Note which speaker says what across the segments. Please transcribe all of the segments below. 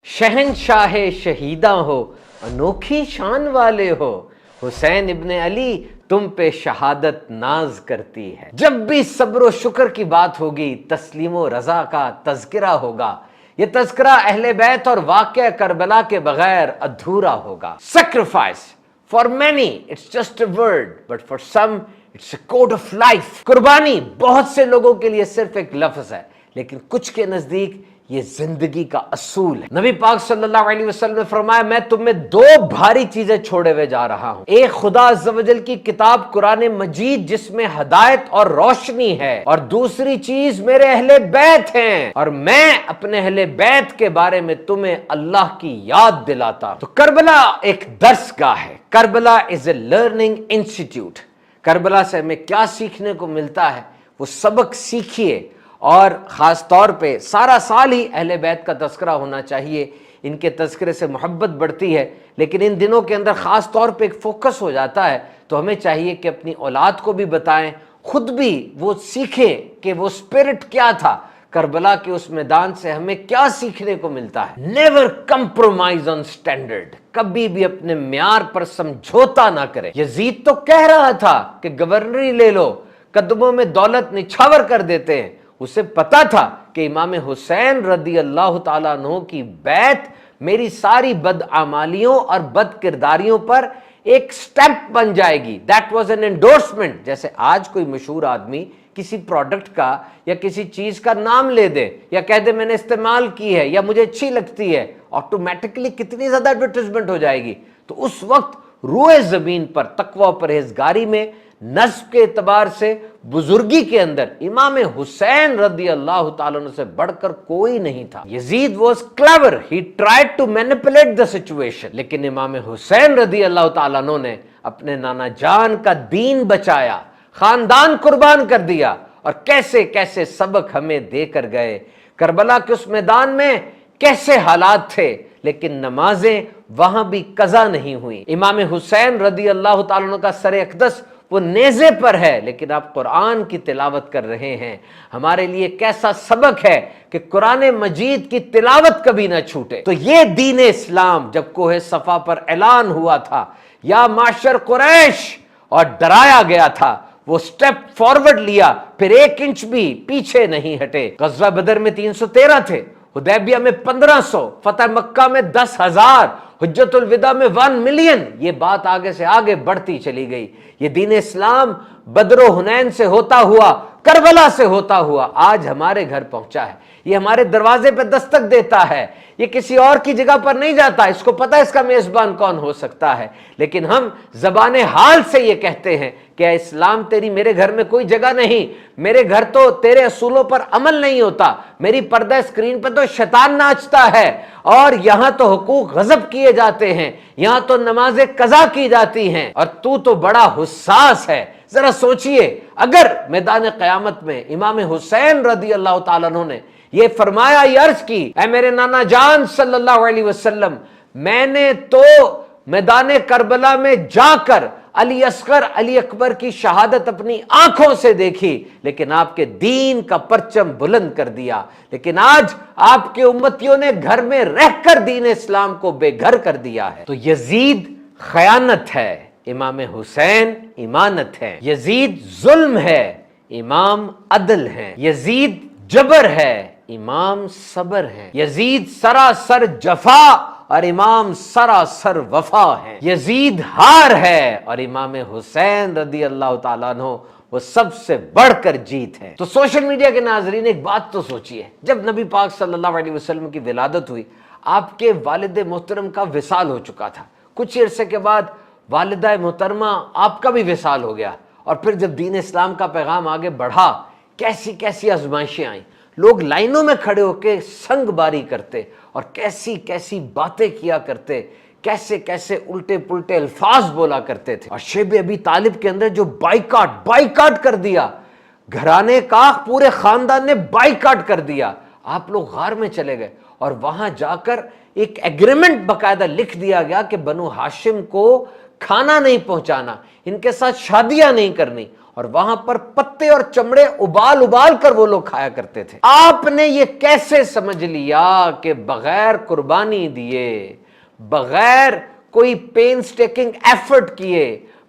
Speaker 1: शहनशाह शहीदा हो, अनोखी शान वाले हो, हुसैन इब्ने अली तुम पे शहादत नाज करती है। जब भी सब्र शुक्र की बात होगी, तस्लीम रजा का तज़किरा होगा। ये तज़किरा अहले बैत और वाक़या करबला के बगैर अधूरा होगा। Sacrifice for many it's just a word, but for some it's a code of life। कुर्बानी बहुत से लोगों के लिए सिर्फ एक लफ्ज़ है, लेकिन कुछ के नजदीक ये जिंदगी का असूल है। नबी पाक सल्लल्लाहु अलैहि वसल्लम ने फरमाया, मैं तुम्हें दो भारी चीजें छोड़े हुए जा रहा हूं। एक खुदा अज़्ज़ व जल की किताब कुरान मजीद जिसमें हदायत और रोशनी है, और दूसरी चीज मेरे अहले बैत हैं, और मैं अपने अहले बैत के बारे में तुम्हें अल्लाह की याद दिलाता हूं। तो करबला एक दर्सगाह है। Karbala is a learning institute. Karbala से हमें क्या सीखने को मिलता है, वो सबक सीखिए। और ख़ास तौर पे सारा साल ही अहले बैत का तज़किरा होना चाहिए। इनके तज़किरे से मोहब्बत बढ़ती है, लेकिन इन दिनों के अंदर ख़ास तौर पे एक फोकस हो जाता है। तो हमें चाहिए कि अपनी औलाद को भी बताएं, खुद भी वो सीखें कि वो स्पिरिट क्या था। करबला के उस मैदान से हमें क्या सीखने को मिलता है। Never compromise on standard. कभी भी अपने म्यार पर समझौता ना करें। यजीद तो कह रहा था कि गवर्नरी ले लो, कदमों में दौलत निछावर कर देते हैं। उसे पता था कि इमाम हुसैन रदी अल्लाह ताला अन्हु की बैत मेरी सारी बदआमालियों और बद किरदारियों पर एक स्टैंप बन जाएगी। That was an endorsement. जैसे आज कोई मशहूर आदमी किसी प्रोडक्ट का या किसी चीज का नाम ले दे या कह दे मैंने इस्तेमाल की है या मुझे अच्छी लगती है, ऑटोमेटिकली कितनी ज्यादा एडवर्टाइजमेंट हो जाएगी। तो उस वक्त रूए जमीन पर तकवा परहेजगारी में, नस्ब के एतबार से, बुजुर्गी के अंदर इमाम हुसैन रदी अल्लाह ताला अन्हु से बढ़कर कोई नहीं था। Yazid was clever, he tried to manipulate the situation, लेकिन इमाम हुसैन रदी अल्लाह ताला अन्हु ने अपने नाना जान का दीन बचाया, खानदान कुर्बान कर दिया, और कैसे कैसे सबक हमें देकर गए। करबला के उस मैदान में कैसे हालात थे, लेकिन नमाजें वहां भी कज़ा नहीं हुई। इमाम हुसैन रदी अल्लाह ताला अन्हु का सर अक़दस वो नेज़े पर है, लेकिन आप कुरान की तिलावत कर रहे हैं। हमारे लिए कैसा सबक है कि कुरान मजीद की तिलावत कभी ना छूटे। तो ये दीन इस्लाम जब कोहे सफा पर ऐलान हुआ था, या माशर कुरैश, और डराया गया था, वो स्टेप फॉरवर्ड लिया, फिर एक इंच भी पीछे नहीं हटे। गज़वा बदर में 313 थे, हुदैबिया में 1500, फतह मक्का में 10,000, हुज्जतुल विदा में 1 मिलियन। ये बात आगे से आगे बढ़ती चली गई। ये दीन इस्लाम बदरो हुनैन से होता हुआ, करबला से होता हुआ आज हमारे घर पहुंचा है। ये हमारे दरवाजे पर दस्तक देता है। ये किसी और की जगह पर नहीं जाता। इसको पता है इसका मेजबान कौन हो सकता है, लेकिन हम ज़बाने हाल से ये कहते हैं कि इस्लाम तेरी मेरे घर में कोई जगह नहीं। मेरे घर तो तेरे असूलों पर अमल नहीं होता। मेरी पर्दा स्क्रीन पर तो शैतान नाचता है, और यहां तो हुकूक गजब किए जाते हैं, यहां तो नमाजें कज़ा की जाती हैं, और तू तो बड़ा हुस्सास है। जरा सोचिए, अगर मैदान क़यामत में इमाम हुसैन रदी अल्लाह ताला अन्हु ने ये फरमाया, ये अर्ज की, ऐ मेरे नाना जान सल्लल्लाहु अलैहि वसल्लम, मैंने तो मैदान करबला में जाकर अली असगर अली अकबर की शहादत अपनी आंखों से देखी, लेकिन आपके दीन का परचम बुलंद कर दिया। लेकिन आज आपके उम्मतियों ने घर में रहकर दीन इस्लाम को बेघर कर दिया है। तो यजीद खयानत है, इमाम हुसैन इमानत है। यजीद जुल्म है, इमाम अदल है। यजीद जबर है, इमाम सबर है। यजीद सरासर जफा और इमाम सरासर वफा है। यजीद हार है और इमाम हुसैन रदी अल्लाह ताला अन्हु वो सबसे बढ़कर जीत है। तो सोशल मीडिया के नाजरीन, एक बात तो सोचिए, जब नबी पाक सल्लल्लाहु अलैहि वसल्लम की विलादत हुई, आपके वालिद मोहतरम का विसाल हो चुका था। कुछ अरसे के बाद वालिदा मोहतरमा आपका भी विसाल हो गया। और फिर जब दीन इस्लाम का पैगाम आगे बढ़ा, कैसी कैसी आजमाइशें आई। लोग लाइनों में खड़े होकर संगबारी करते और कैसी कैसी बातें किया करते, कैसे कैसे उल्टे पुल्टे अल्फाज बोला करते थे। और शेब अबी तालिब के अंदर जो बाइकाट कर दिया, घराने का पूरे खानदान ने बाइकाट कर दिया। आप लोग गार में चले गए और वहां जाकर एक एग्रीमेंट बकायदा लिख दिया गया कि बनु हाशिम को खाना नहीं पहुंचाना, इनके साथ शादियां नहीं करनी। اور وہاں پر پتے اور چمڑے ابال ابال کر وہ لوگ کھایا کرتے تھے. آپ نے یہ کیسے سمجھ لیا کہ بغیر قربانی دیے، بغیر کوئی پین سٹیکنگ ایفرٹ کیے،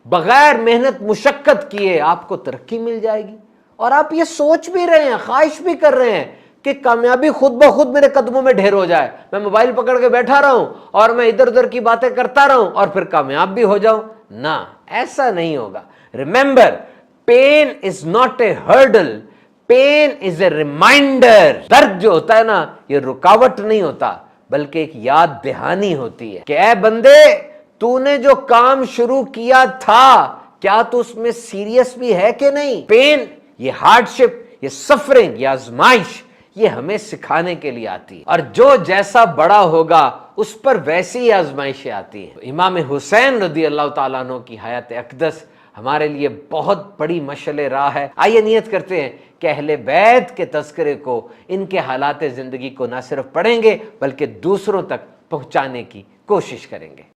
Speaker 1: بغیر محنت مشقت کیے آپ کو ترقی مل جائے گی؟ اور آپ یہ سوچ بھی رہے ہیں، خواہش بھی کر رہے ہیں کہ کامیابی خود بخود میرے قدموں میں ڈھیر ہو جائے، میں موبائل پکڑ کے بیٹھا رہا ہوں اور میں ادھر ادھر کی باتیں کرتا رہوں اور پھر کامیاب بھی ہو جاؤں. نہ، ایسا نہیں ہوگا. Remember, pain is not a hurdle, pain is a reminder. درد جو ہوتا ہے نا، یہ رکاوٹ نہیں ہوتا بلکہ ایک یاد دہانی ہوتی ہے کہ اے بندے، تو نے جو کام شروع کیا تھا کیا تو اس میں سیریس بھی ہے کہ نہیں؟ پین، یہ ہارڈ شپ، یہ سفرنگ، یہ آزمائش، یہ ہمیں سکھانے کے لیے آتی ہے، اور جو جیسا بڑا ہوگا اس پر ویسی ہی آزمائشیں آتی ہیں. امام حسین رضی اللہ تعالیٰ عنہ کی حیات اقدس ہمارے لیے بہت بڑی مشعل راہ ہے. آئیے نیت کرتے ہیں کہ اہل بیت کے تذکرے کو، ان کے حالات زندگی کو نہ صرف پڑھیں گے بلکہ دوسروں تک پہنچانے کی کوشش کریں گے.